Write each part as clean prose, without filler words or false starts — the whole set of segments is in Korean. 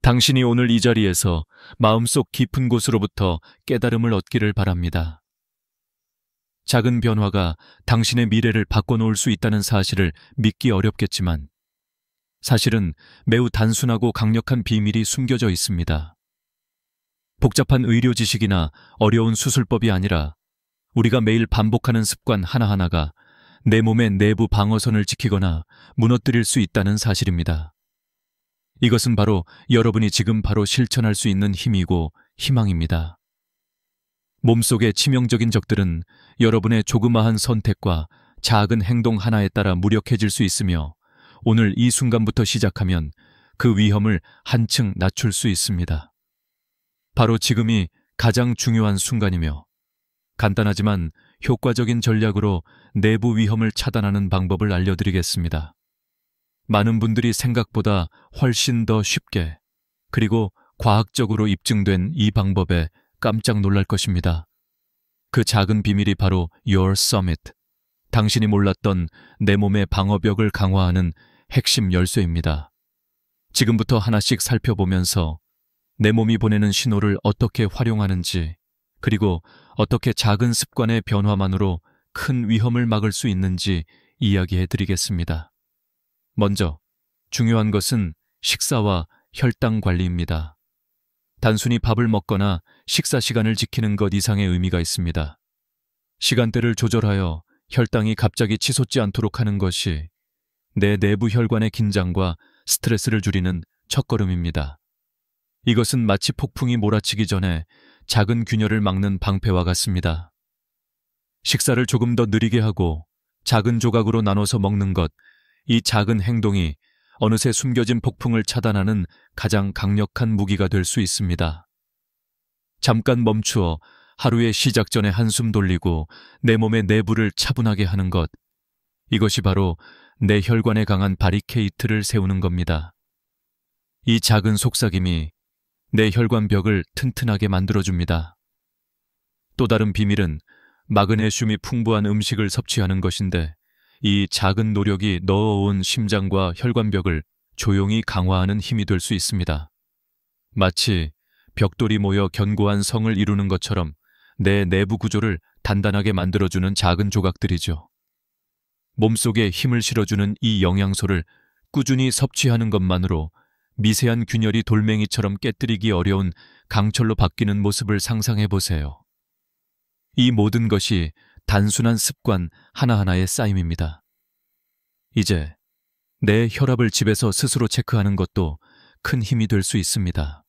당신이 오늘 이 자리에서 마음속 깊은 곳으로부터 깨달음을 얻기를 바랍니다. 작은 변화가 당신의 미래를 바꿔놓을 수 있다는 사실을 믿기 어렵겠지만 사실은 매우 단순하고 강력한 비밀이 숨겨져 있습니다. 복잡한 의료 지식이나 어려운 수술법이 아니라 우리가 매일 반복하는 습관 하나하나가 내 몸의 내부 방어선을 지키거나 무너뜨릴 수 있다는 사실입니다. 이것은 바로 여러분이 지금 바로 실천할 수 있는 힘이고 희망입니다. 몸속의 치명적인 적들은 여러분의 조그마한 선택과 작은 행동 하나에 따라 무력해질 수 있으며 오늘 이 순간부터 시작하면 그 위험을 한층 낮출 수 있습니다. 바로 지금이 가장 중요한 순간이며 간단하지만 효과적인 전략으로 내부 위험을 차단하는 방법을 알려드리겠습니다. 많은 분들이 생각보다 훨씬 더 쉽게 그리고 과학적으로 입증된 이 방법에 깜짝 놀랄 것입니다. 그 작은 비밀이 바로 Your Summit, 당신이 몰랐던 내 몸의 방어벽을 강화하는 핵심 열쇠입니다. 지금부터 하나씩 살펴보면서 내 몸이 보내는 신호를 어떻게 활용하는지, 그리고 어떻게 작은 습관의 변화만으로 큰 위험을 막을 수 있는지 이야기해 드리겠습니다. 먼저 중요한 것은 식사와 혈당 관리입니다. 단순히 밥을 먹거나 식사 시간을 지키는 것 이상의 의미가 있습니다. 시간대를 조절하여 혈당이 갑자기 치솟지 않도록 하는 것이 내 내부 혈관의 긴장과 스트레스를 줄이는 첫걸음입니다. 이것은 마치 폭풍이 몰아치기 전에 작은 균열을 막는 방패와 같습니다. 식사를 조금 더 느리게 하고 작은 조각으로 나눠서 먹는 것, 이 작은 행동이 어느새 숨겨진 폭풍을 차단하는 가장 강력한 무기가 될 수 있습니다. 잠깐 멈추어 하루의 시작 전에 한숨 돌리고 내 몸의 내부를 차분하게 하는 것, 이것이 바로 내 혈관에 강한 바리케이트를 세우는 겁니다. 이 작은 속삭임이 내 혈관벽을 튼튼하게 만들어줍니다. 또 다른 비밀은 마그네슘이 풍부한 음식을 섭취하는 것인데 이 작은 노력이 넣어온 심장과 혈관벽을 조용히 강화하는 힘이 될 수 있습니다. 마치 벽돌이 모여 견고한 성을 이루는 것처럼 내 내부 구조를 단단하게 만들어주는 작은 조각들이죠. 몸속에 힘을 실어주는 이 영양소를 꾸준히 섭취하는 것만으로 미세한 균열이 돌멩이처럼 깨뜨리기 어려운 강철로 바뀌는 모습을 상상해 보세요. 이 모든 것이 단순한 습관 하나하나의 쌓임입니다. 이제 내 혈압을 집에서 스스로 체크하는 것도 큰 힘이 될 수 있습니다.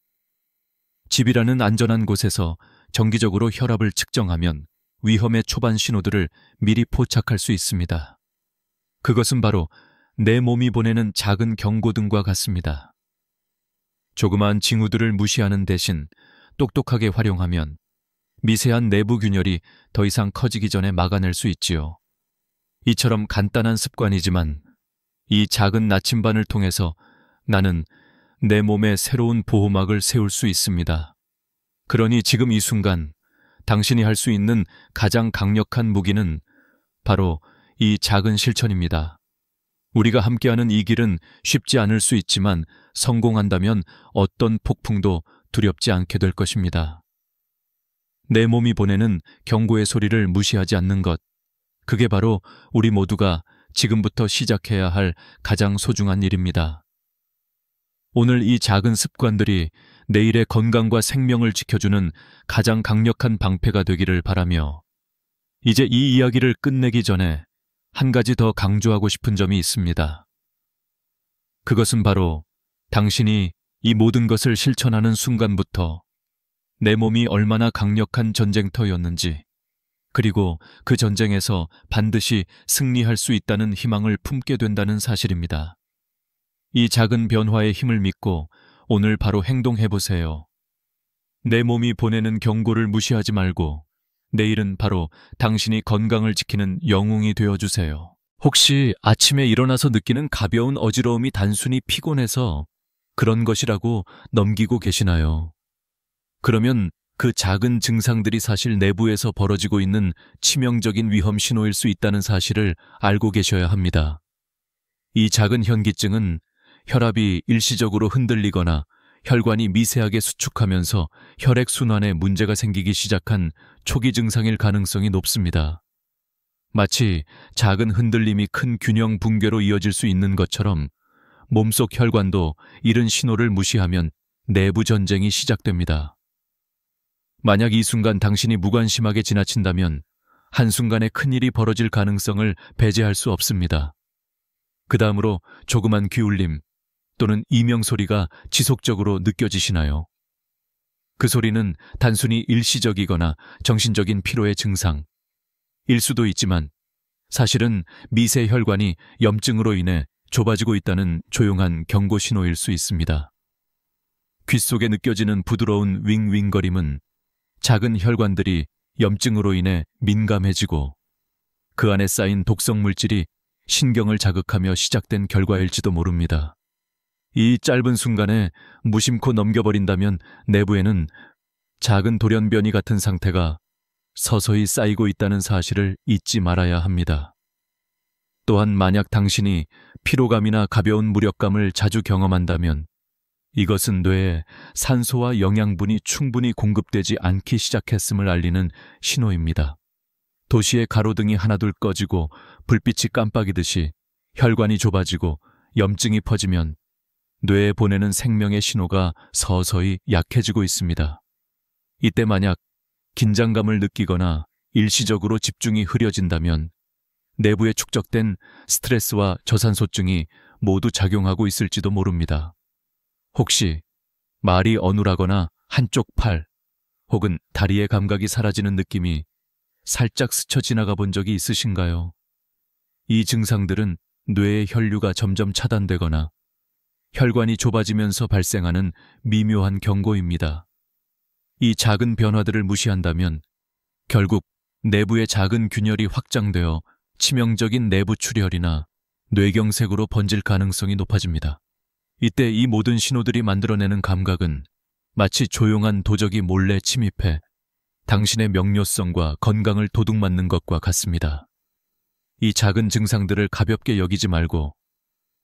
집이라는 안전한 곳에서 정기적으로 혈압을 측정하면 위험의 초반 신호들을 미리 포착할 수 있습니다. 그것은 바로 내 몸이 보내는 작은 경고등과 같습니다. 조그마한 징후들을 무시하는 대신 똑똑하게 활용하면 미세한 내부 균열이 더 이상 커지기 전에 막아낼 수 있지요. 이처럼 간단한 습관이지만 이 작은 나침반을 통해서 나는 내 몸에 새로운 보호막을 세울 수 있습니다. 그러니 지금 이 순간 당신이 할 수 있는 가장 강력한 무기는 바로 이 작은 실천입니다. 우리가 함께하는 이 길은 쉽지 않을 수 있지만 성공한다면 어떤 폭풍도 두렵지 않게 될 것입니다. 내 몸이 보내는 경고의 소리를 무시하지 않는 것, 그게 바로 우리 모두가 지금부터 시작해야 할 가장 소중한 일입니다. 오늘 이 작은 습관들이 내일의 건강과 생명을 지켜주는 가장 강력한 방패가 되기를 바라며, 이제 이 이야기를 끝내기 전에 한 가지 더 강조하고 싶은 점이 있습니다. 그것은 바로 당신이 이 모든 것을 실천하는 순간부터 내 몸이 얼마나 강력한 전쟁터였는지, 그리고 그 전쟁에서 반드시 승리할 수 있다는 희망을 품게 된다는 사실입니다. 이 작은 변화의 힘을 믿고 오늘 바로 행동해보세요. 내 몸이 보내는 경고를 무시하지 말고 내일은 바로 당신이 건강을 지키는 영웅이 되어주세요. 혹시 아침에 일어나서 느끼는 가벼운 어지러움이 단순히 피곤해서 그런 것이라고 넘기고 계시나요? 그러면 그 작은 증상들이 사실 내부에서 벌어지고 있는 치명적인 위험 신호일 수 있다는 사실을 알고 계셔야 합니다. 이 작은 현기증은 혈압이 일시적으로 흔들리거나 혈관이 미세하게 수축하면서 혈액순환에 문제가 생기기 시작한 초기 증상일 가능성이 높습니다. 마치 작은 흔들림이 큰 균형 붕괴로 이어질 수 있는 것처럼 몸속 혈관도 이런 신호를 무시하면 내부 전쟁이 시작됩니다. 만약 이 순간 당신이 무관심하게 지나친다면 한순간에 큰일이 벌어질 가능성을 배제할 수 없습니다. 그 다음으로 조그만 기울림 또는 이명소리가 지속적으로 느껴지시나요? 그 소리는 단순히 일시적이거나 정신적인 피로의 증상일 수도 있지만 사실은 미세 혈관이 염증으로 인해 좁아지고 있다는 조용한 경고 신호일 수 있습니다. 귓속에 느껴지는 부드러운 윙윙거림은 작은 혈관들이 염증으로 인해 민감해지고 그 안에 쌓인 독성 물질이 신경을 자극하며 시작된 결과일지도 모릅니다. 이 짧은 순간에 무심코 넘겨버린다면 내부에는 작은 돌연변이 같은 상태가 서서히 쌓이고 있다는 사실을 잊지 말아야 합니다. 또한 만약 당신이 피로감이나 가벼운 무력감을 자주 경험한다면 이것은 뇌에 산소와 영양분이 충분히 공급되지 않기 시작했음을 알리는 신호입니다. 도시의 가로등이 하나둘 꺼지고 불빛이 깜빡이듯이 혈관이 좁아지고 염증이 퍼지면 뇌에 보내는 생명의 신호가 서서히 약해지고 있습니다. 이때 만약 긴장감을 느끼거나 일시적으로 집중이 흐려진다면 내부에 축적된 스트레스와 저산소증이 모두 작용하고 있을지도 모릅니다. 혹시 말이 어눌하거나 한쪽 팔 혹은 다리의 감각이 사라지는 느낌이 살짝 스쳐 지나가 본 적이 있으신가요? 이 증상들은 뇌의 혈류가 점점 차단되거나 혈관이 좁아지면서 발생하는 미묘한 경고입니다. 이 작은 변화들을 무시한다면 결국 내부의 작은 균열이 확장되어 치명적인 내부 출혈이나 뇌경색으로 번질 가능성이 높아집니다. 이때 이 모든 신호들이 만들어내는 감각은 마치 조용한 도적이 몰래 침입해 당신의 명료성과 건강을 도둑맞는 것과 같습니다. 이 작은 증상들을 가볍게 여기지 말고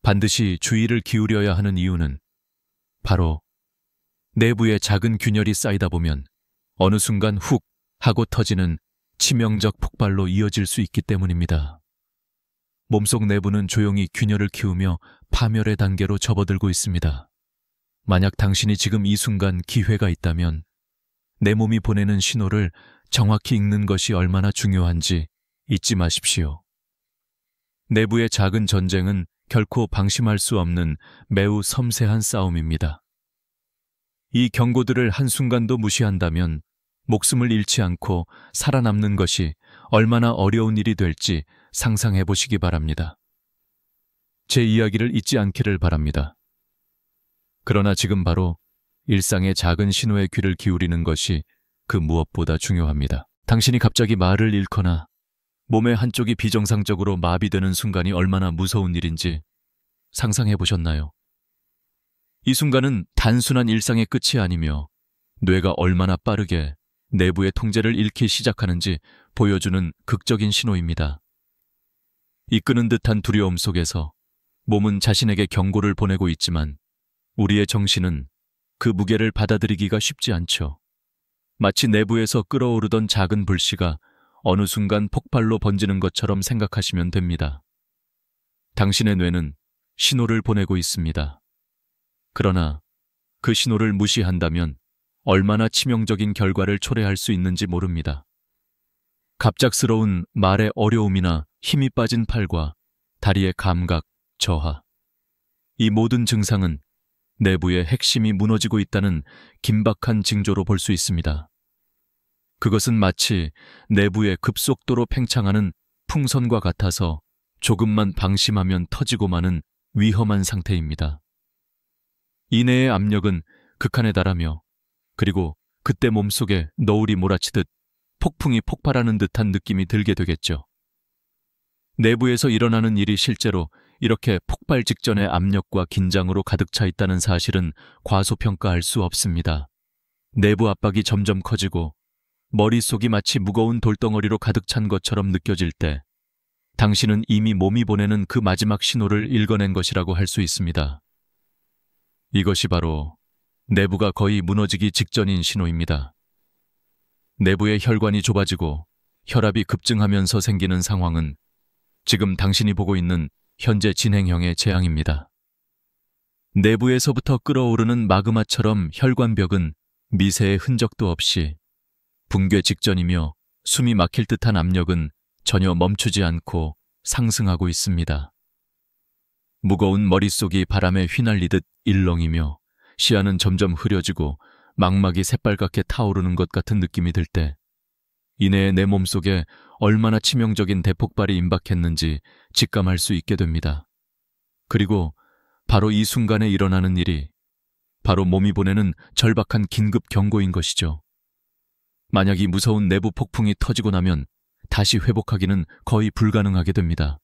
반드시 주의를 기울여야 하는 이유는 바로 내부에 작은 균열이 쌓이다 보면 어느 순간 훅 하고 터지는 치명적 폭발로 이어질 수 있기 때문입니다. 몸속 내부는 조용히 균열을 키우며 파멸의 단계로 접어들고 있습니다. 만약 당신이 지금 이 순간 기회가 있다면 내 몸이 보내는 신호를 정확히 읽는 것이 얼마나 중요한지 잊지 마십시오. 내부의 작은 전쟁은 결코 방심할 수 없는 매우 섬세한 싸움입니다. 이 경고들을 한순간도 무시한다면 목숨을 잃지 않고 살아남는 것이 얼마나 어려운 일이 될지 상상해 보시기 바랍니다. 제 이야기를 잊지 않기를 바랍니다. 그러나 지금 바로 일상의 작은 신호에 귀를 기울이는 것이 그 무엇보다 중요합니다. 당신이 갑자기 말을 잃거나 몸의 한쪽이 비정상적으로 마비되는 순간이 얼마나 무서운 일인지 상상해 보셨나요? 이 순간은 단순한 일상의 끝이 아니며 뇌가 얼마나 빠르게 내부의 통제를 잃기 시작하는지 보여주는 극적인 신호입니다. 이끄는 듯한 두려움 속에서 몸은 자신에게 경고를 보내고 있지만 우리의 정신은 그 무게를 받아들이기가 쉽지 않죠. 마치 내부에서 끓어오르던 작은 불씨가 어느 순간 폭발로 번지는 것처럼 생각하시면 됩니다. 당신의 뇌는 신호를 보내고 있습니다. 그러나 그 신호를 무시한다면 얼마나 치명적인 결과를 초래할 수 있는지 모릅니다. 갑작스러운 말의 어려움이나 힘이 빠진 팔과 다리의 감각, 저하. 이 모든 증상은 내부의 핵심이 무너지고 있다는 긴박한 징조로 볼 수 있습니다. 그것은 마치 내부에 급속도로 팽창하는 풍선과 같아서 조금만 방심하면 터지고 마는 위험한 상태입니다. 이내의 압력은 극한에 달하며 그리고 그때 몸속에 너울이 몰아치듯 폭풍이 폭발하는 듯한 느낌이 들게 되겠죠. 내부에서 일어나는 일이 실제로 이렇게 폭발 직전의 압력과 긴장으로 가득 차 있다는 사실은 과소평가할 수 없습니다. 내부 압박이 점점 커지고 머릿속이 마치 무거운 돌덩어리로 가득 찬 것처럼 느껴질 때 당신은 이미 몸이 보내는 그 마지막 신호를 읽어낸 것이라고 할 수 있습니다. 이것이 바로 내부가 거의 무너지기 직전인 신호입니다. 내부의 혈관이 좁아지고 혈압이 급증하면서 생기는 상황은 지금 당신이 보고 있는 현재 진행형의 재앙입니다. 내부에서부터 끓어오르는 마그마처럼 혈관벽은 미세의 흔적도 없이 붕괴 직전이며 숨이 막힐 듯한 압력은 전혀 멈추지 않고 상승하고 있습니다. 무거운 머릿속이 바람에 휘날리듯 일렁이며 시야는 점점 흐려지고 망막이 새빨갛게 타오르는 것 같은 느낌이 들 때 이내에 내 몸속에 얼마나 치명적인 대폭발이 임박했는지 직감할 수 있게 됩니다. 그리고 바로 이 순간에 일어나는 일이 바로 몸이 보내는 절박한 긴급 경고인 것이죠. 만약 이 무서운 내부 폭풍이 터지고 나면 다시 회복하기는 거의 불가능하게 됩니다.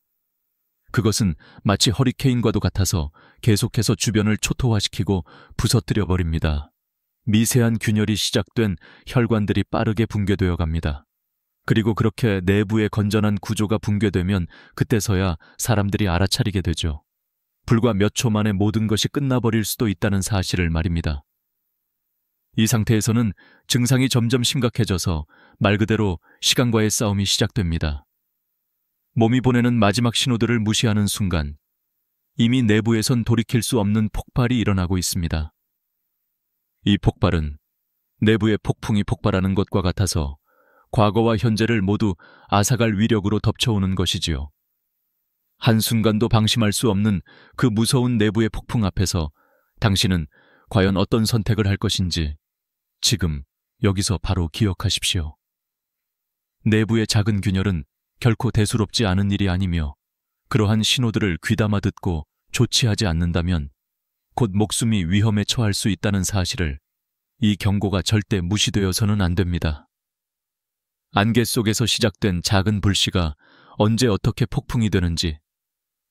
그것은 마치 허리케인과도 같아서 계속해서 주변을 초토화시키고 부서뜨려 버립니다. 미세한 균열이 시작된 혈관들이 빠르게 붕괴되어 갑니다. 그리고 그렇게 내부의 건전한 구조가 붕괴되면 그때서야 사람들이 알아차리게 되죠. 불과 몇 초 만에 모든 것이 끝나버릴 수도 있다는 사실을 말입니다. 이 상태에서는 증상이 점점 심각해져서 말 그대로 시간과의 싸움이 시작됩니다. 몸이 보내는 마지막 신호들을 무시하는 순간 이미 내부에선 돌이킬 수 없는 폭발이 일어나고 있습니다. 이 폭발은 내부의 폭풍이 폭발하는 것과 같아서 과거와 현재를 모두 앗아갈 위력으로 덮쳐오는 것이지요. 한순간도 방심할 수 없는 그 무서운 내부의 폭풍 앞에서 당신은 과연 어떤 선택을 할 것인지 지금 여기서 바로 기억하십시오. 내부의 작은 균열은 결코 대수롭지 않은 일이 아니며 그러한 신호들을 귀담아 듣고 조치하지 않는다면 곧 목숨이 위험에 처할 수 있다는 사실을 이 경고가 절대 무시되어서는 안 됩니다. 안개 속에서 시작된 작은 불씨가 언제 어떻게 폭풍이 되는지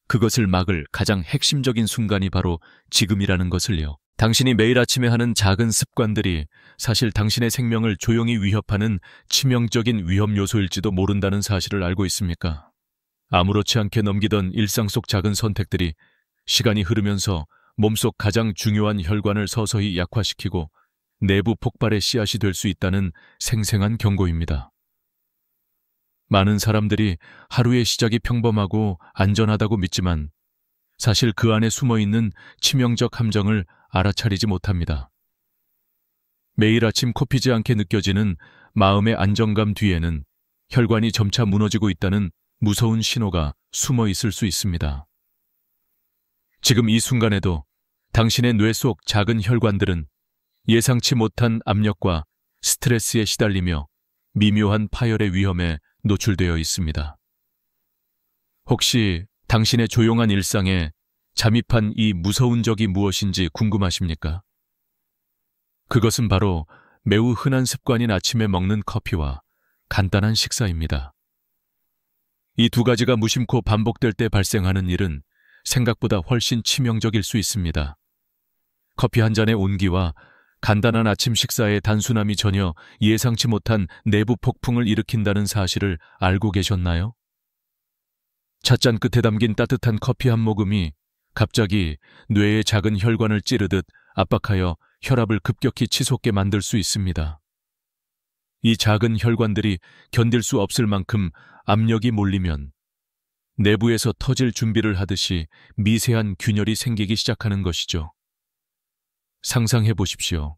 그것을 막을 가장 핵심적인 순간이 바로 지금이라는 것을요. 당신이 매일 아침에 하는 작은 습관들이 사실 당신의 생명을 조용히 위협하는 치명적인 위험 요소일지도 모른다는 사실을 알고 있습니까? 아무렇지 않게 넘기던 일상 속 작은 선택들이 시간이 흐르면서 몸속 가장 중요한 혈관을 서서히 약화시키고 내부 폭발의 씨앗이 될 수 있다는 생생한 경고입니다. 많은 사람들이 하루의 시작이 평범하고 안전하다고 믿지만 사실 그 안에 숨어있는 치명적 함정을 알아차리지 못합니다. 매일 아침 코피지 않게 느껴지는 마음의 안정감 뒤에는 혈관이 점차 무너지고 있다는 무서운 신호가 숨어 있을 수 있습니다. 지금 이 순간에도 당신의 뇌 속 작은 혈관들은 예상치 못한 압력과 스트레스에 시달리며 미묘한 파열의 위험에 노출되어 있습니다. 혹시 당신의 조용한 일상에 잠입한 이 무서운 적이 무엇인지 궁금하십니까? 그것은 바로 매우 흔한 습관인 아침에 먹는 커피와 간단한 식사입니다. 이 두 가지가 무심코 반복될 때 발생하는 일은 생각보다 훨씬 치명적일 수 있습니다. 커피 한 잔의 온기와 간단한 아침 식사의 단순함이 전혀 예상치 못한 내부 폭풍을 일으킨다는 사실을 알고 계셨나요? 찻잔 끝에 담긴 따뜻한 커피 한 모금이 갑자기 뇌의 작은 혈관을 찌르듯 압박하여 혈압을 급격히 치솟게 만들 수 있습니다. 이 작은 혈관들이 견딜 수 없을 만큼 압력이 몰리면 내부에서 터질 준비를 하듯이 미세한 균열이 생기기 시작하는 것이죠. 상상해 보십시오.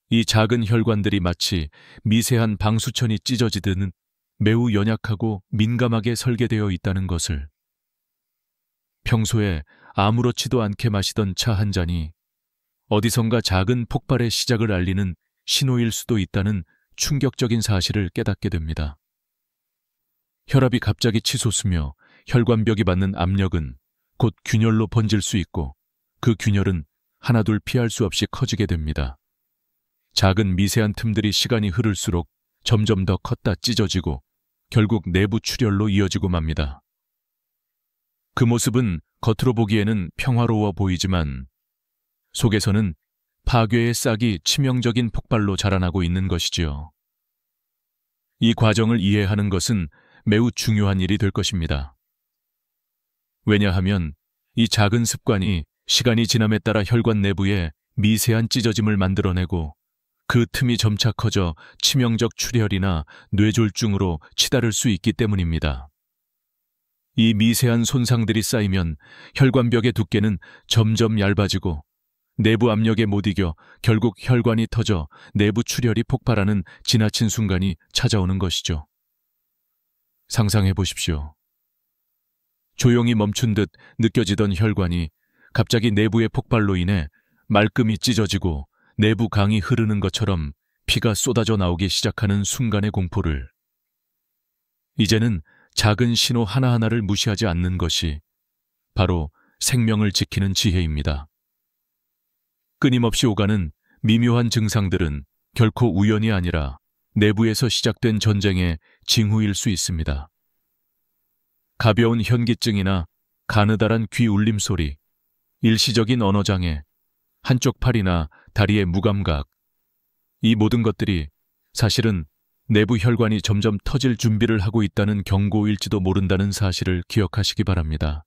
이 작은 혈관들이 마치 미세한 방수천이 찢어지듯 매우 연약하고 민감하게 설계되어 있다는 것을. 평소에 아무렇지도 않게 마시던 차 한 잔이 어디선가 작은 폭발의 시작을 알리는 신호일 수도 있다는 충격적인 사실을 깨닫게 됩니다. 혈압이 갑자기 치솟으며 혈관벽이 받는 압력은 곧 균열로 번질 수 있고 그 균열은 하나둘 피할 수 없이 커지게 됩니다. 작은 미세한 틈들이 시간이 흐를수록 점점 더 컸다 찢어지고 결국 내부 출혈로 이어지고 맙니다. 그 모습은 겉으로 보기에는 평화로워 보이지만 속에서는 파괴의 싹이 치명적인 폭발로 자라나고 있는 것이지요. 이 과정을 이해하는 것은 매우 중요한 일이 될 것입니다. 왜냐하면 이 작은 습관이 시간이 지남에 따라 혈관 내부에 미세한 찢어짐을 만들어내고 그 틈이 점차 커져 치명적 출혈이나 뇌졸중으로 치달을 수 있기 때문입니다. 이 미세한 손상들이 쌓이면 혈관벽의 두께는 점점 얇아지고 내부 압력에 못 이겨 결국 혈관이 터져 내부 출혈이 폭발하는 지나친 순간이 찾아오는 것이죠. 상상해 보십시오. 조용히 멈춘 듯 느껴지던 혈관이 갑자기 내부의 폭발로 인해 말끔히 찢어지고 내부 강이 흐르는 것처럼 피가 쏟아져 나오기 시작하는 순간의 공포를, 이제는 작은 신호 하나하나를 무시하지 않는 것이 바로 생명을 지키는 지혜입니다. 끊임없이 오가는 미묘한 증상들은 결코 우연이 아니라 내부에서 시작된 전쟁의 징후일 수 있습니다. 가벼운 현기증이나 가느다란 귀 울림 소리, 일시적인 언어장애, 한쪽 팔이나 다리의 무감각, 이 모든 것들이 사실은 내부 혈관이 점점 터질 준비를 하고 있다는 경고일지도 모른다는 사실을 기억하시기 바랍니다.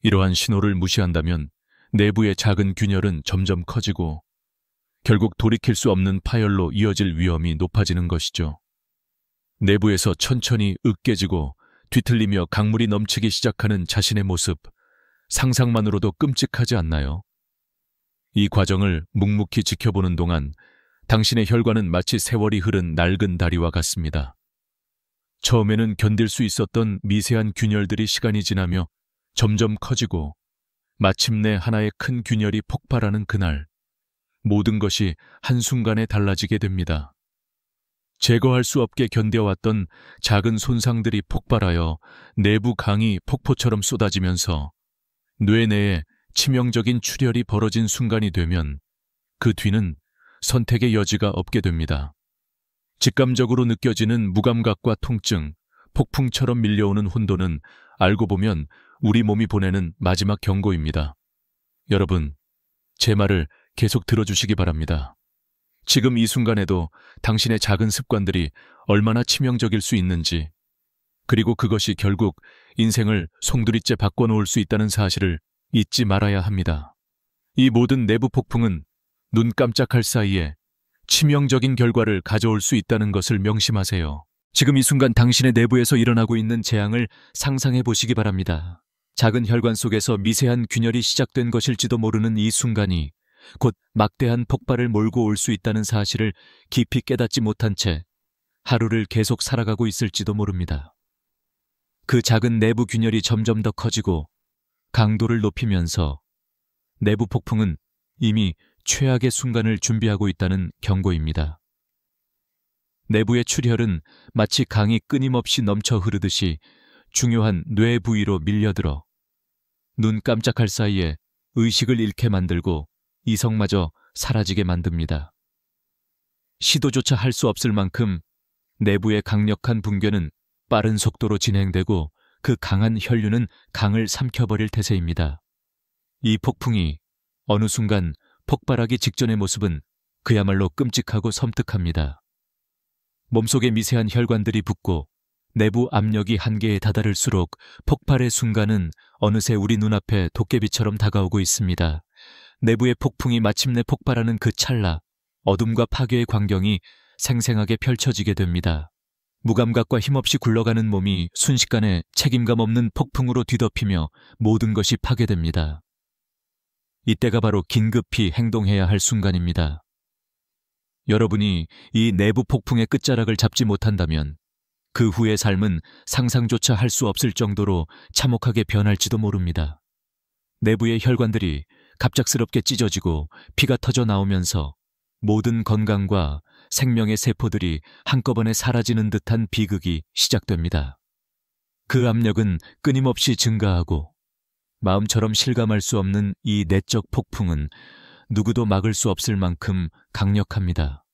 이러한 신호를 무시한다면 내부의 작은 균열은 점점 커지고 결국 돌이킬 수 없는 파열로 이어질 위험이 높아지는 것이죠. 내부에서 천천히 으깨지고 뒤틀리며 강물이 넘치기 시작하는 자신의 모습, 상상만으로도 끔찍하지 않나요? 이 과정을 묵묵히 지켜보는 동안 당신의 혈관은 마치 세월이 흐른 낡은 다리와 같습니다. 처음에는 견딜 수 있었던 미세한 균열들이 시간이 지나며 점점 커지고 마침내 하나의 큰 균열이 폭발하는 그날, 모든 것이 한순간에 달라지게 됩니다. 제거할 수 없게 견뎌왔던 작은 손상들이 폭발하여 내부 강이 폭포처럼 쏟아지면서 뇌 내에 치명적인 출혈이 벌어진 순간이 되면 그 뒤는 선택의 여지가 없게 됩니다. 직감적으로 느껴지는 무감각과 통증, 폭풍처럼 밀려오는 혼돈은 알고 보면 우리 몸이 보내는 마지막 경고입니다. 여러분, 제 말을 계속 들어주시기 바랍니다. 지금 이 순간에도 당신의 작은 습관들이 얼마나 치명적일 수 있는지, 그리고 그것이 결국 인생을 송두리째 바꿔놓을 수 있다는 사실을 잊지 말아야 합니다. 이 모든 내부 폭풍은 눈 깜짝할 사이에 치명적인 결과를 가져올 수 있다는 것을 명심하세요. 지금 이 순간 당신의 내부에서 일어나고 있는 재앙을 상상해 보시기 바랍니다. 작은 혈관 속에서 미세한 균열이 시작된 것일지도 모르는 이 순간이 곧 막대한 폭발을 몰고 올 수 있다는 사실을 깊이 깨닫지 못한 채 하루를 계속 살아가고 있을지도 모릅니다. 그 작은 내부 균열이 점점 더 커지고 강도를 높이면서 내부 폭풍은 이미 최악의 순간을 준비하고 있다는 경고입니다. 내부의 출혈은 마치 강이 끊임없이 넘쳐 흐르듯이 중요한 뇌 부위로 밀려들어 눈 깜짝할 사이에 의식을 잃게 만들고 이성마저 사라지게 만듭니다. 시도조차 할 수 없을 만큼 내부의 강력한 붕괴는 빠른 속도로 진행되고 그 강한 혈류는 강을 삼켜버릴 태세입니다. 이 폭풍이 어느 순간 폭발하기 직전의 모습은 그야말로 끔찍하고 섬뜩합니다. 몸속의 미세한 혈관들이 붓고 내부 압력이 한계에 다다를수록 폭발의 순간은 어느새 우리 눈앞에 도깨비처럼 다가오고 있습니다. 내부의 폭풍이 마침내 폭발하는 그 찰나, 어둠과 파괴의 광경이 생생하게 펼쳐지게 됩니다. 무감각과 힘없이 굴러가는 몸이 순식간에 책임감 없는 폭풍으로 뒤덮이며 모든 것이 파괴됩니다. 이때가 바로 긴급히 행동해야 할 순간입니다. 여러분이 이 내부 폭풍의 끝자락을 잡지 못한다면 그 후의 삶은 상상조차 할 수 없을 정도로 참혹하게 변할지도 모릅니다. 내부의 혈관들이 갑작스럽게 찢어지고 피가 터져 나오면서 모든 건강과 생명의 세포들이 한꺼번에 사라지는 듯한 비극이 시작됩니다. 그 압력은 끊임없이 증가하고 마음처럼 실감할 수 없는 이 내적 폭풍은 누구도 막을 수 없을 만큼 강력합니다.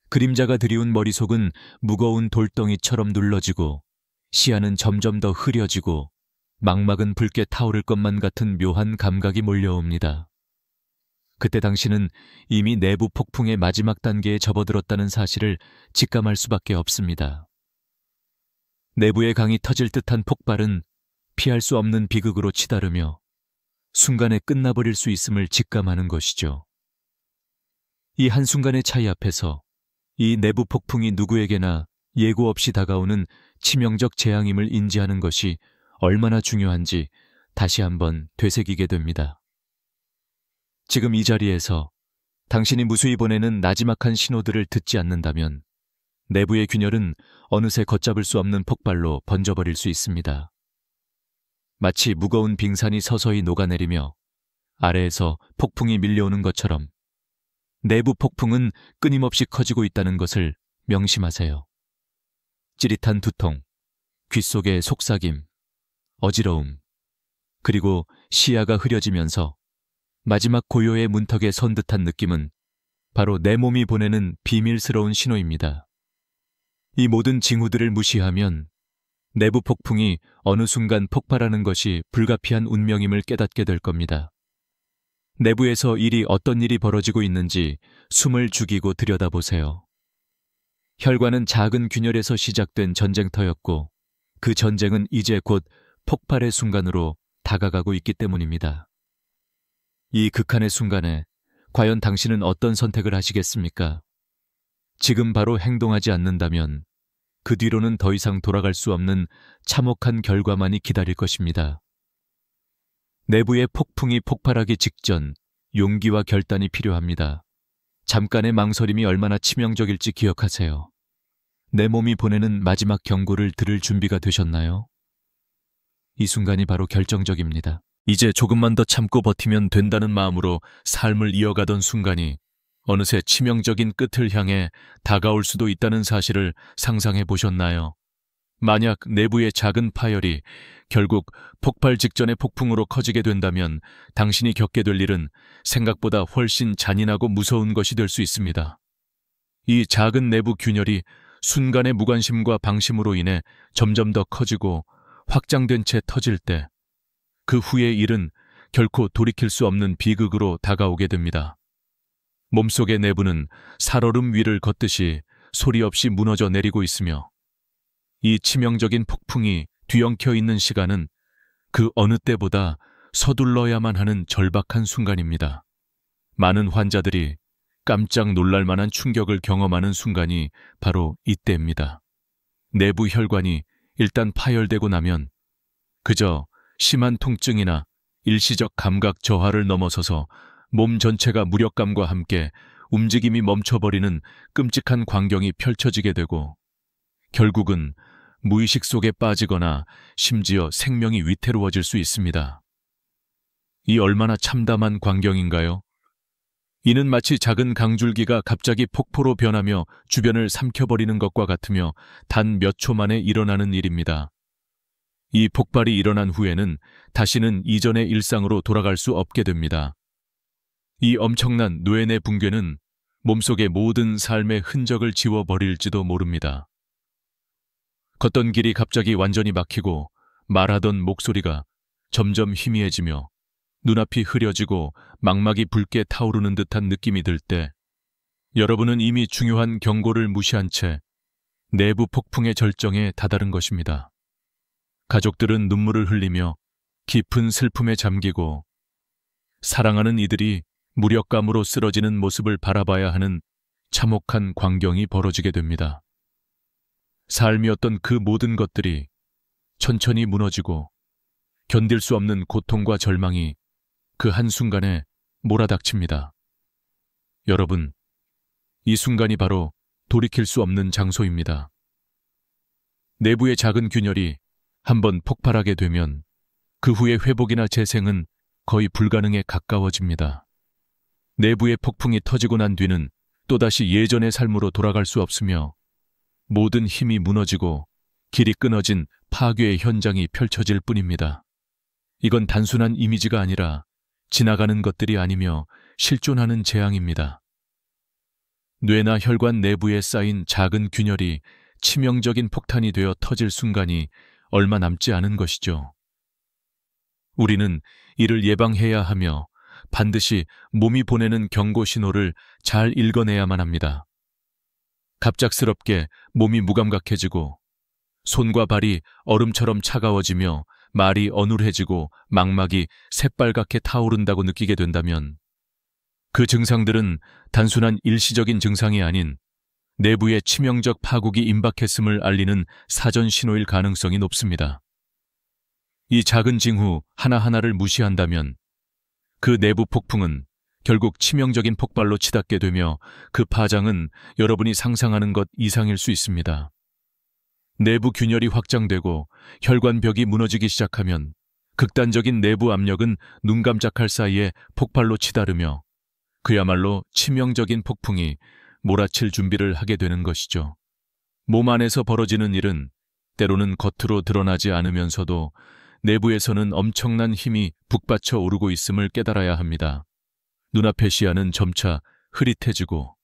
그림자가 드리운 머릿속은 무거운 돌덩이처럼 눌러지고 시야는 점점 더 흐려지고 막막은 붉게 타오를 것만 같은 묘한 감각이 몰려옵니다. 그때 당신은 이미 내부 폭풍의 마지막 단계에 접어들었다는 사실을 직감할 수밖에 없습니다. 내부의 강이 터질 듯한 폭발은 피할 수 없는 비극으로 치달으며 순간에 끝나버릴 수 있음을 직감하는 것이죠. 이 한순간의 차이 앞에서 이 내부 폭풍이 누구에게나 예고 없이 다가오는 치명적 재앙임을 인지하는 것이 얼마나 중요한지 다시 한번 되새기게 됩니다. 지금 이 자리에서 당신이 무수히 보내는 나지막한 신호들을 듣지 않는다면 내부의 균열은 어느새 걷잡을 수 없는 폭발로 번져버릴 수 있습니다. 마치 무거운 빙산이 서서히 녹아내리며 아래에서 폭풍이 밀려오는 것처럼 내부 폭풍은 끊임없이 커지고 있다는 것을 명심하세요. 찌릿한 두통, 귓속의 속삭임, 어지러움, 그리고 시야가 흐려지면서 마지막 고요의 문턱에 선 듯한 느낌은 바로 내 몸이 보내는 비밀스러운 신호입니다. 이 모든 징후들을 무시하면 내부 폭풍이 어느 순간 폭발하는 것이 불가피한 운명임을 깨닫게 될 겁니다. 내부에서 어떤 일이 벌어지고 있는지 숨을 죽이고 들여다보세요. 혈관은 작은 균열에서 시작된 전쟁터였고 그 전쟁은 이제 곧 폭발의 순간으로 다가가고 있기 때문입니다. 이 극한의 순간에 과연 당신은 어떤 선택을 하시겠습니까? 지금 바로 행동하지 않는다면 그 뒤로는 더 이상 돌아갈 수 없는 참혹한 결과만이 기다릴 것입니다. 내부의 폭풍이 폭발하기 직전 용기와 결단이 필요합니다. 잠깐의 망설임이 얼마나 치명적일지 기억하세요. 내 몸이 보내는 마지막 경고를 들을 준비가 되셨나요? 이 순간이 바로 결정적입니다. 이제 조금만 더 참고 버티면 된다는 마음으로 삶을 이어가던 순간이 어느새 치명적인 끝을 향해 다가올 수도 있다는 사실을 상상해 보셨나요? 만약 내부의 작은 파열이 결국 폭발 직전의 폭풍으로 커지게 된다면 당신이 겪게 될 일은 생각보다 훨씬 잔인하고 무서운 것이 될 수 있습니다. 이 작은 내부 균열이 순간의 무관심과 방심으로 인해 점점 더 커지고 확장된 채 터질 때 그 후의 일은 결코 돌이킬 수 없는 비극으로 다가오게 됩니다. 몸속의 내부는 살얼음 위를 걷듯이 소리 없이 무너져 내리고 있으며 이 치명적인 폭풍이 뒤엉켜 있는 시간은 그 어느 때보다 서둘러야만 하는 절박한 순간입니다. 많은 환자들이 깜짝 놀랄 만한 충격을 경험하는 순간이 바로 이때입니다. 내부 혈관이 일단 파열되고 나면 그저 심한 통증이나 일시적 감각 저하를 넘어서서 몸 전체가 무력감과 함께 움직임이 멈춰버리는 끔찍한 광경이 펼쳐지게 되고 결국은 무의식 속에 빠지거나 심지어 생명이 위태로워질 수 있습니다. 이 얼마나 참담한 광경인가요? 이는 마치 작은 강줄기가 갑자기 폭포로 변하며 주변을 삼켜버리는 것과 같으며 단 몇 초 만에 일어나는 일입니다. 이 폭발이 일어난 후에는 다시는 이전의 일상으로 돌아갈 수 없게 됩니다. 이 엄청난 뇌내 붕괴는 몸속의 모든 삶의 흔적을 지워버릴지도 모릅니다. 걷던 길이 갑자기 완전히 막히고 말하던 목소리가 점점 희미해지며 눈앞이 흐려지고 망막이 붉게 타오르는 듯한 느낌이 들 때 여러분은 이미 중요한 경고를 무시한 채 내부 폭풍의 절정에 다다른 것입니다. 가족들은 눈물을 흘리며 깊은 슬픔에 잠기고 사랑하는 이들이 무력감으로 쓰러지는 모습을 바라봐야 하는 참혹한 광경이 벌어지게 됩니다. 삶이었던 그 모든 것들이 천천히 무너지고 견딜 수 없는 고통과 절망이 그 한순간에 몰아닥칩니다. 여러분, 이 순간이 바로 돌이킬 수 없는 장소입니다. 내부의 작은 균열이 한번 폭발하게 되면 그 후의 회복이나 재생은 거의 불가능에 가까워집니다. 내부의 폭풍이 터지고 난 뒤는 또다시 예전의 삶으로 돌아갈 수 없으며 모든 힘이 무너지고 길이 끊어진 파괴의 현장이 펼쳐질 뿐입니다. 이건 단순한 이미지가 아니라 지나가는 것들이 아니며 실존하는 재앙입니다. 뇌나 혈관 내부에 쌓인 작은 균열이 치명적인 폭탄이 되어 터질 순간이 얼마 남지 않은 것이죠. 우리는 이를 예방해야 하며 반드시 몸이 보내는 경고 신호를 잘 읽어내야만 합니다. 갑작스럽게 몸이 무감각해지고 손과 발이 얼음처럼 차가워지며 말이 어눌해지고 망막이 새빨갛게 타오른다고 느끼게 된다면 그 증상들은 단순한 일시적인 증상이 아닌 내부에 치명적 파국이 임박했음을 알리는 사전 신호일 가능성이 높습니다. 이 작은 징후 하나하나를 무시한다면 그 내부 폭풍은 결국 치명적인 폭발로 치닫게 되며 그 파장은 여러분이 상상하는 것 이상일 수 있습니다. 내부 균열이 확장되고 혈관벽이 무너지기 시작하면 극단적인 내부 압력은 눈 깜짝할 사이에 폭발로 치달으며 그야말로 치명적인 폭풍이 몰아칠 준비를 하게 되는 것이죠. 몸 안에서 벌어지는 일은 때로는 겉으로 드러나지 않으면서도 내부에서는 엄청난 힘이 북받쳐 오르고 있음을 깨달아야 합니다. 눈앞의 시야는 점차 흐릿해지고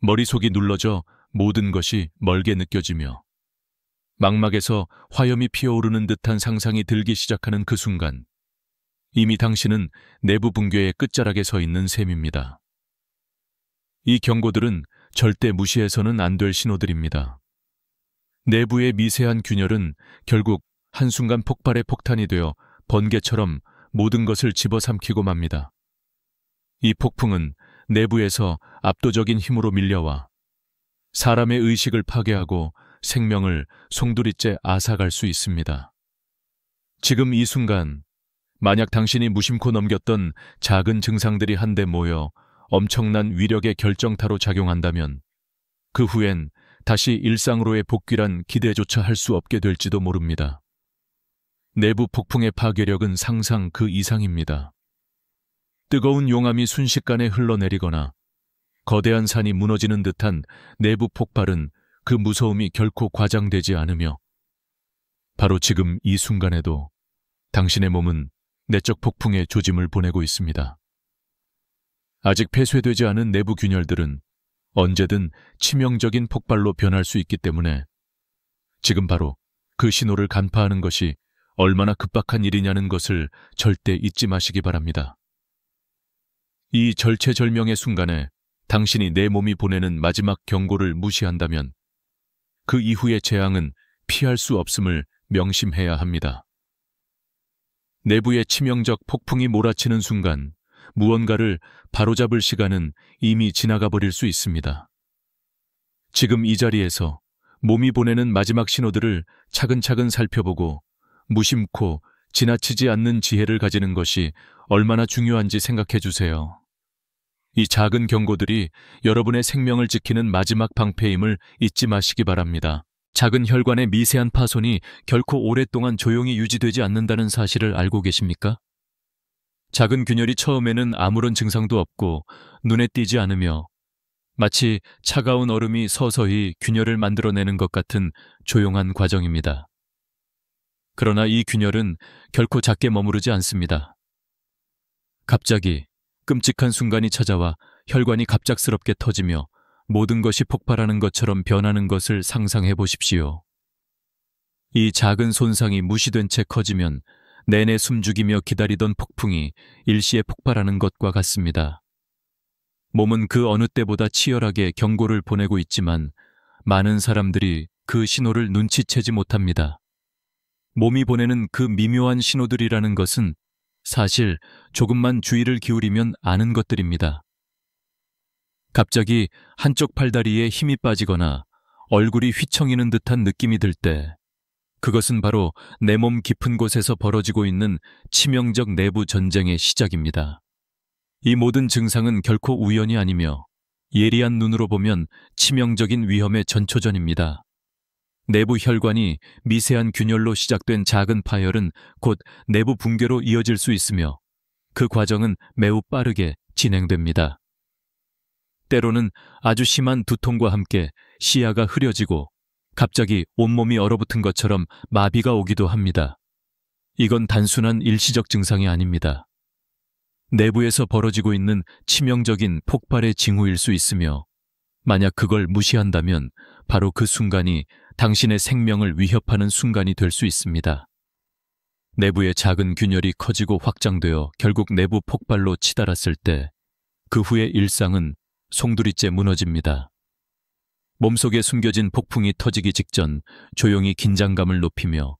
머릿속이 눌러져 모든 것이 멀게 느껴지며 망막에서 화염이 피어오르는 듯한 상상이 들기 시작하는 그 순간 이미 당신은 내부 붕괴의 끝자락에 서 있는 셈입니다. 이 경고들은 절대 무시해서는 안 될 신호들입니다. 내부의 미세한 균열은 결국 한순간 폭발의 폭탄이 되어 번개처럼 모든 것을 집어삼키고 맙니다. 이 폭풍은 내부에서 압도적인 힘으로 밀려와 사람의 의식을 파괴하고 생명을 송두리째 앗아갈 수 있습니다. 지금 이 순간 만약 당신이 무심코 넘겼던 작은 증상들이 한데 모여 엄청난 위력의 결정타로 작용한다면 그 후엔 다시 일상으로의 복귀란 기대조차 할 수 없게 될지도 모릅니다. 내부 폭풍의 파괴력은 상상 그 이상입니다. 뜨거운 용암이 순식간에 흘러내리거나 거대한 산이 무너지는 듯한 내부 폭발은 그 무서움이 결코 과장되지 않으며 바로 지금 이 순간에도 당신의 몸은 내적 폭풍의 조짐을 보내고 있습니다. 아직 폐쇄되지 않은 내부 균열들은 언제든 치명적인 폭발로 변할 수 있기 때문에 지금 바로 그 신호를 간파하는 것이 얼마나 급박한 일이냐는 것을 절대 잊지 마시기 바랍니다. 이 절체절명의 순간에 당신이 내 몸이 보내는 마지막 경고를 무시한다면 그 이후의 재앙은 피할 수 없음을 명심해야 합니다. 내부의 치명적 폭풍이 몰아치는 순간 무언가를 바로잡을 시간은 이미 지나가 버릴 수 있습니다. 지금 이 자리에서 몸이 보내는 마지막 신호들을 차근차근 살펴보고 무심코 지나치지 않는 지혜를 가지는 것이 얼마나 중요한지 생각해 주세요. 이 작은 경고들이 여러분의 생명을 지키는 마지막 방패임을 잊지 마시기 바랍니다. 작은 혈관의 미세한 파손이 결코 오랫동안 조용히 유지되지 않는다는 사실을 알고 계십니까? 작은 균열이 처음에는 아무런 증상도 없고 눈에 띄지 않으며 마치 차가운 얼음이 서서히 균열을 만들어내는 것 같은 조용한 과정입니다. 그러나 이 균열은 결코 작게 머무르지 않습니다. 갑자기 끔찍한 순간이 찾아와 혈관이 갑작스럽게 터지며 모든 것이 폭발하는 것처럼 변하는 것을 상상해 보십시오. 이 작은 손상이 무시된 채 커지면 내내 숨죽이며 기다리던 폭풍이 일시에 폭발하는 것과 같습니다. 몸은 그 어느 때보다 치열하게 경고를 보내고 있지만 많은 사람들이 그 신호를 눈치채지 못합니다. 몸이 보내는 그 미묘한 신호들이라는 것은 사실 조금만 주의를 기울이면 아는 것들입니다. 갑자기 한쪽 팔다리에 힘이 빠지거나 얼굴이 휘청이는 듯한 느낌이 들 때 그것은 바로 내 몸 깊은 곳에서 벌어지고 있는 치명적 내부 전쟁의 시작입니다. 이 모든 증상은 결코 우연이 아니며 예리한 눈으로 보면 치명적인 위험의 전초전입니다. 내부 혈관이 미세한 균열로 시작된 작은 파열은 곧 내부 붕괴로 이어질 수 있으며 그 과정은 매우 빠르게 진행됩니다. 때로는 아주 심한 두통과 함께 시야가 흐려지고 갑자기 온몸이 얼어붙은 것처럼 마비가 오기도 합니다. 이건 단순한 일시적 증상이 아닙니다. 내부에서 벌어지고 있는 치명적인 폭발의 징후일 수 있으며 만약 그걸 무시한다면 바로 그 순간이 당신의 생명을 위협하는 순간이 될 수 있습니다. 내부의 작은 균열이 커지고 확장되어 결국 내부 폭발로 치달았을 때 그 후의 일상은 송두리째 무너집니다. 몸속에 숨겨진 폭풍이 터지기 직전 조용히 긴장감을 높이며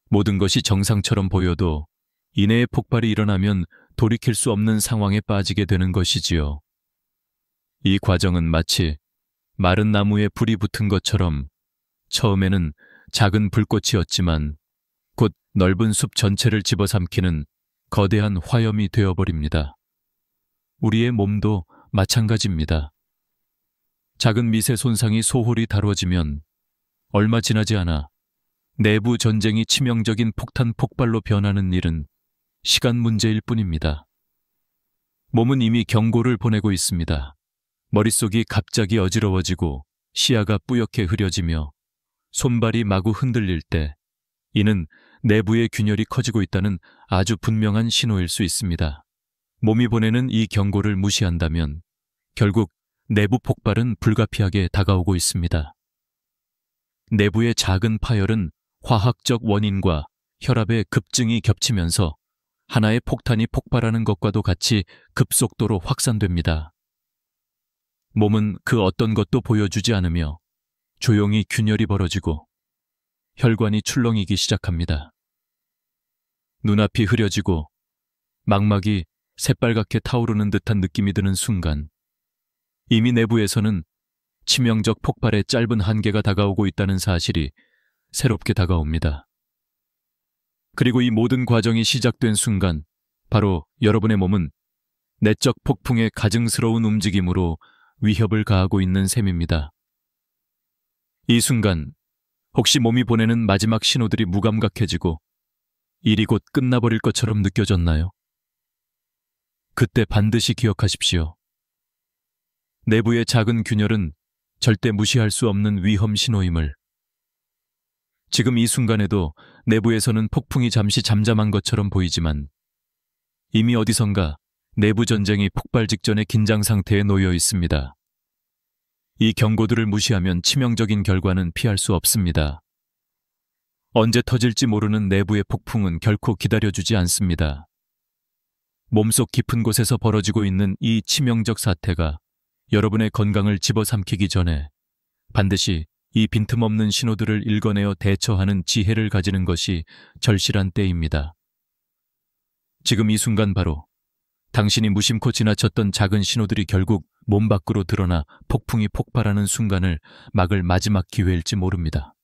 모든 것이 정상처럼 보여도 이내의 폭발이 일어나면 돌이킬 수 없는 상황에 빠지게 되는 것이지요. 이 과정은 마치 마른 나무에 불이 붙은 것처럼 처음에는 작은 불꽃이었지만 곧 넓은 숲 전체를 집어삼키는 거대한 화염이 되어버립니다. 우리의 몸도 마찬가지입니다. 작은 미세 손상이 소홀히 다뤄지면 얼마 지나지 않아 내부 전쟁이 치명적인 폭탄 폭발로 변하는 일은 시간 문제일 뿐입니다. 몸은 이미 경고를 보내고 있습니다. 머릿속이 갑자기 어지러워지고 시야가 뿌옇게 흐려지며 손발이 마구 흔들릴 때 이는 내부의 균열이 커지고 있다는 아주 분명한 신호일 수 있습니다. 몸이 보내는 이 경고를 무시한다면 결국 내부 폭발은 불가피하게 다가오고 있습니다. 내부의 작은 파열은 화학적 원인과 혈압의 급증이 겹치면서 하나의 폭탄이 폭발하는 것과도 같이 급속도로 확산됩니다. 몸은 그 어떤 것도 보여주지 않으며 조용히 균열이 벌어지고 혈관이 출렁이기 시작합니다. 눈앞이 흐려지고 망막이 새빨갛게 타오르는 듯한 느낌이 드는 순간 이미 내부에서는 치명적 폭발의 짧은 한계가 다가오고 있다는 사실이 새롭게 다가옵니다. 그리고 이 모든 과정이 시작된 순간 바로 여러분의 몸은 내적 폭풍의 가증스러운 움직임으로 위협을 가하고 있는 셈입니다. 이 순간 혹시 몸이 보내는 마지막 신호들이 무감각해지고 일이 곧 끝나버릴 것처럼 느껴졌나요? 그때 반드시 기억하십시오. 내부의 작은 균열은 절대 무시할 수 없는 위험 신호임을. 지금 이 순간에도 내부에서는 폭풍이 잠시 잠잠한 것처럼 보이지만 이미 어디선가 내부 전쟁이 폭발 직전의 긴장 상태에 놓여 있습니다. 이 경고들을 무시하면 치명적인 결과는 피할 수 없습니다. 언제 터질지 모르는 내부의 폭풍은 결코 기다려주지 않습니다. 몸속 깊은 곳에서 벌어지고 있는 이 치명적 사태가 여러분의 건강을 집어삼키기 전에 반드시 이 빈틈없는 신호들을 읽어내어 대처하는 지혜를 가지는 것이 절실한 때입니다. 지금 이 순간 바로 당신이 무심코 지나쳤던 작은 신호들이 결국 몸 밖으로 드러나 폭풍이 폭발하는 순간을 막을 마지막 기회일지 모릅니다.